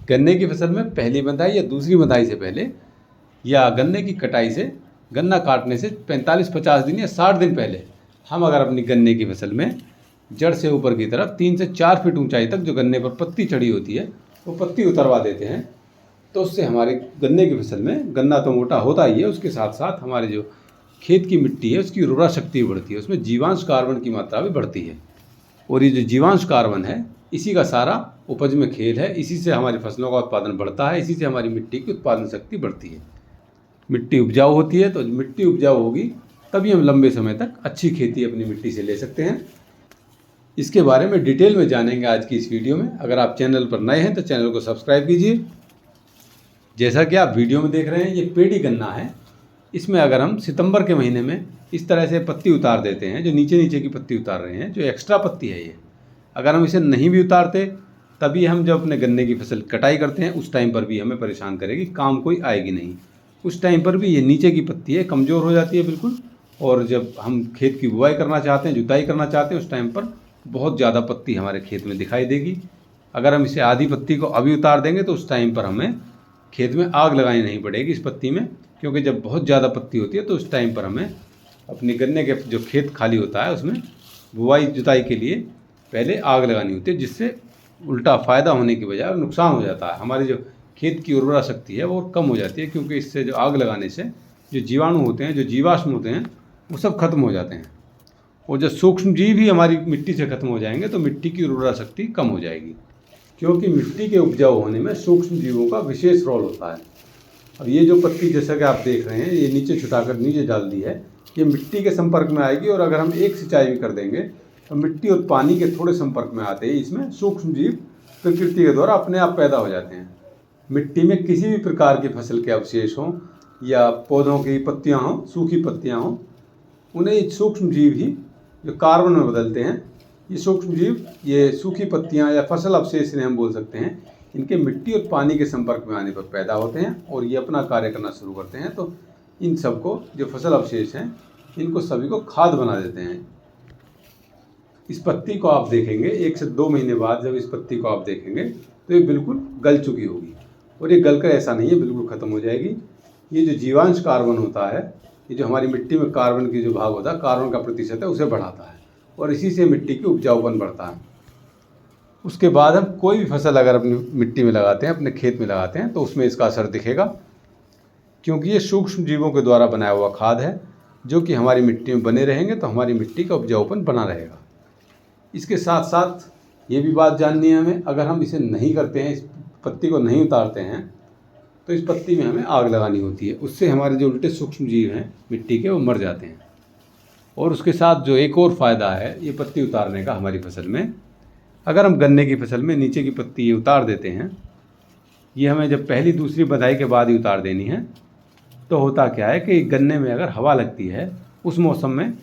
गन्ने की फसल में पहली बंधाई या दूसरी बंधाई से पहले या गन्ने की कटाई से, गन्ना काटने से 45-50 दिन या 60 दिन पहले हम अगर अपनी गन्ने की फसल में जड़ से ऊपर की तरफ 3 से 4 फीट ऊंचाई तक जो गन्ने पर पत्ती चढ़ी होती है वो पत्ती उतरवा देते हैं, तो उससे हमारे गन्ने की फसल में, गन्ना तो मोटा होता ही है, उसके साथ साथ हमारे जो खेत की मिट्टी है उसकी उर्वरा शक्ति बढ़ती है, उसमें जीवांश कार्बन की मात्रा भी बढ़ती है। और ये जो जीवांश कार्बन है इसी का सारा उपज में खेल है, इसी से हमारी फसलों का उत्पादन बढ़ता है, इसी से हमारी मिट्टी की उत्पादन शक्ति बढ़ती है। मिट्टी उपजाऊ होती है, तो मिट्टी उपजाऊ होगी तभी हम लंबे समय तक अच्छी खेती अपनी मिट्टी से ले सकते हैं। इसके बारे में डिटेल में जानेंगे आज की इस वीडियो में। अगर आप चैनल पर नए हैं तो चैनल को सब्सक्राइब कीजिए। जैसा कि आप वीडियो में देख रहे हैं, ये पेड़ी गन्ना है। इसमें अगर हम सितंबर के महीने में इस तरह से पत्ती उतार देते हैं, जो नीचे नीचे की पत्ती उतार रहे हैं, जो एक्स्ट्रा पत्ती है ये, अगर हम इसे नहीं भी उतारते तभी हम जब अपने गन्ने की फसल कटाई करते हैं उस टाइम पर भी हमें परेशान करेगी, काम कोई आएगी नहीं। उस टाइम पर भी ये नीचे की पत्ती है कमज़ोर हो जाती है बिल्कुल, और जब हम खेत की बुआई करना चाहते हैं, जुताई करना चाहते हैं, उस टाइम पर बहुत ज़्यादा पत्ती हमारे खेत में दिखाई देगी। अगर हम इसे आधी पत्ती को अभी उतार देंगे तो उस टाइम पर हमें खेत में आग लगानी नहीं पड़ेगी इस पत्ती में, क्योंकि जब बहुत ज़्यादा पत्ती होती है तो उस टाइम पर हमें अपने गन्ने के जो खेत खाली होता है उसमें बुआई जुताई के लिए पहले आग लगानी होती है, जिससे उल्टा फ़ायदा होने की बजाय नुकसान हो जाता है। हमारी जो खेत की उर्वरा शक्ति है वो कम हो जाती है, क्योंकि इससे जो आग लगाने से जो जीवाणु होते हैं, जो जीवाश्म होते हैं, वो सब खत्म हो जाते हैं, और जो सूक्ष्म जीव ही हमारी मिट्टी से खत्म हो जाएंगे तो मिट्टी की उर्वरा शक्ति कम हो जाएगी, क्योंकि मिट्टी के उपजाऊ होने में सूक्ष्म जीवों का विशेष रोल होता है। अब ये जो पत्ती जैसा कि आप देख रहे हैं, ये नीचे छुटाकर नीचे डाल दी है, ये मिट्टी के संपर्क में आएगी, और अगर हम एक सिंचाई भी कर देंगे तो मिट्टी और पानी के थोड़े संपर्क में आते ही इसमें सूक्ष्म जीव प्रकृति के द्वारा अपने आप पैदा हो जाते हैं। मिट्टी में किसी भी प्रकार की फसल के अवशेष हों या पौधों की पत्तियां हों, सूखी पत्तियां हों, उन्हें सूक्ष्म जीव ही जो कार्बन में बदलते हैं। ये सूक्ष्म जीव, ये सूखी पत्तियां या फसल अवशेष इन्हें हम बोल सकते हैं, इनके मिट्टी और पानी के संपर्क में आने पर पैदा होते हैं और ये अपना कार्य करना शुरू करते हैं। तो इन सबको, जो फसल अवशेष हैं, इनको सभी को खाद बना देते हैं। इस पत्ती को आप देखेंगे 1 से 2 महीने बाद, जब इस पत्ती को आप देखेंगे तो ये बिल्कुल गल चुकी होगी, और ये गलकर ऐसा नहीं है बिल्कुल ख़त्म हो जाएगी। ये जो जीवांश कार्बन होता है, ये जो हमारी मिट्टी में कार्बन की जो भाग होता है, कार्बन का प्रतिशत है, उसे बढ़ाता है, और इसी से मिट्टी की उपजाऊपन बढ़ता है। उसके बाद हम कोई भी फसल अगर अपनी मिट्टी में लगाते हैं, अपने खेत में लगाते हैं, तो उसमें इसका असर दिखेगा, क्योंकि ये सूक्ष्म जीवों के द्वारा बनाया हुआ खाद है, जो कि हमारी मिट्टी में बने रहेंगे तो हमारी मिट्टी का उपजाऊपन बना रहेगा। इसके साथ साथ ये भी बात जाननी है हमें, अगर हम इसे नहीं करते हैं, इस पत्ती को नहीं उतारते हैं, तो इस पत्ती में हमें आग लगानी होती है। उससे हमारे जो उल्टे सूक्ष्म जीव हैं मिट्टी के, वो मर जाते हैं। और उसके साथ जो एक और फ़ायदा है ये पत्ती उतारने का हमारी फसल में, अगर हम गन्ने की फसल में नीचे की पत्ती ये उतार देते हैं, ये हमें जब पहली दूसरी बधाई के बाद ही उतार देनी है, तो होता क्या है कि गन्ने में अगर हवा लगती है उस मौसम में,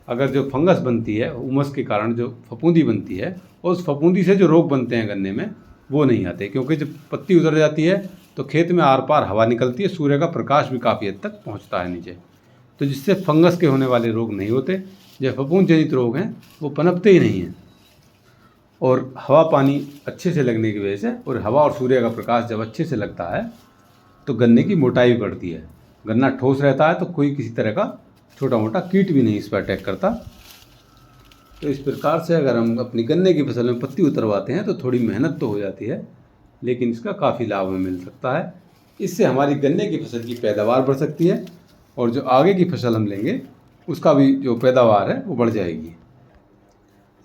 अगर जो फंगस बनती है उमस के कारण जो फफूंदी बनती है, और उस फफूंदी से जो रोग बनते हैं गन्ने में, वो नहीं आते, क्योंकि जब पत्ती उतर जाती है तो खेत में आर पार हवा निकलती है, सूर्य का प्रकाश भी काफ़ी हद तक पहुंचता है नीचे, तो जिससे फंगस के होने वाले रोग नहीं होते। जो फफूंद जनित रोग हैं वो पनपते ही नहीं हैं, और हवा पानी अच्छे से लगने की वजह से, और हवा और सूर्य का प्रकाश जब अच्छे से लगता है तो गन्ने की मोटाई बढ़ती है, गन्ना ठोस रहता है, तो कोई किसी तरह का छोटा मोटा कीट भी नहीं इस पर अटैक करता। तो इस प्रकार से अगर हम अपनी गन्ने की फसल में पत्ती उतरवाते हैं तो थोड़ी मेहनत तो हो जाती है, लेकिन इसका काफ़ी लाभ हमें मिल सकता है। इससे हमारी गन्ने की फसल की पैदावार बढ़ सकती है, और जो आगे की फसल हम लेंगे उसका भी जो पैदावार है वो बढ़ जाएगी।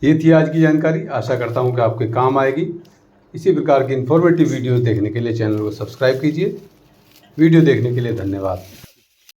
ये थी आज की जानकारी, आशा करता हूँ कि आपके काम आएगी। इसी प्रकार की इन्फॉर्मेटिव वीडियोज़ देखने के लिए चैनल को सब्सक्राइब कीजिए। वीडियो देखने के लिए धन्यवाद।